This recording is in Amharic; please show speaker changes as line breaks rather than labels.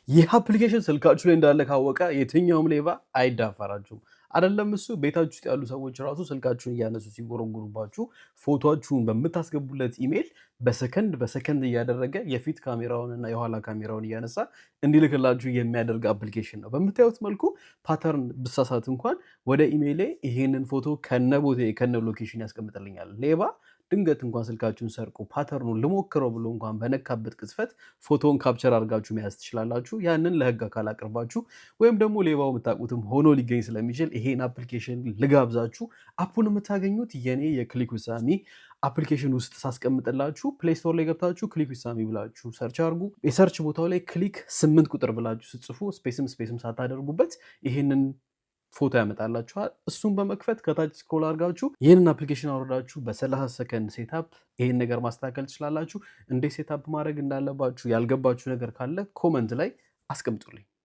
ይህ አፕሊኬሽን ስልካችሁ ላይ እንዳለ ካወቀ የትኛውም ሌባ አይዳፈራችሁም። አይደለም እሱ ቤታችሁ ውስጥ ያሉ ሰዎች ራሱ ስልካችሁን እያነሱ ሲጎረጉሩባችሁ ፎቶአችሁን በምታስገቡለት ኢሜል በሰከንድ እያደረገ የፊት ካሜራውንና የኋላ ካሜራውን እያነሳ እንዲልክላችሁ የሚያደርግ አፕሊኬሽን ነው። በምታዩት መልኩ ፓተርን ብሳሳት እንኳን ወደ ኢሜይሌ ይሄንን ፎቶ ከነ ቦታዬ ከነ ሎኬሽን ያስቀምጥልኛል። ሌባ ድንገት እንኳን ስልካችሁን ሰርቆ ፓተርኑን ልሞክረው ብሎ እንኳን በነካበት ቅጽበት ፎቶን ካፕቸር አድርጋችሁ መያዝ ትችላላችሁ። ያንን ለህግ አካል አቅርባችሁ ወይም ደግሞ ሌባው የምታውቁትም ሆኖ ሊገኝ ስለሚችል ይሄን አፕሊኬሽን ልጋብዛችሁ። አፑን የምታገኙት የኔ የክሊክ ዊዝ ሳሚ አፕሊኬሽን ውስጥ ሳስቀምጥላችሁ ፕሌይ ስቶር ላይ ገብታችሁ ክሊክ ዊዝ ሳሚ ብላችሁ ሰርች አድርጉ። የሰርች ቦታው ላይ ክሊክ 8 ቁጥር ብላችሁ ስትጽፉ ስፔስም ሳታደርጉበት ይሄንን ፎቶ ያመጣላችኋል። እሱን በመክፈት ከታች ስክሮል አድርጋችሁ ይህንን አፕሊኬሽን አውርዳችሁ በ30 ሰከንድ ሴታፕ ይህን ነገር ማስተካከል ትችላላችሁ። እንዴት ሴታፕ ማድረግ እንዳለባችሁ ያልገባችሁ ነገር ካለ ኮመንት ላይ አስቀምጡልኝ።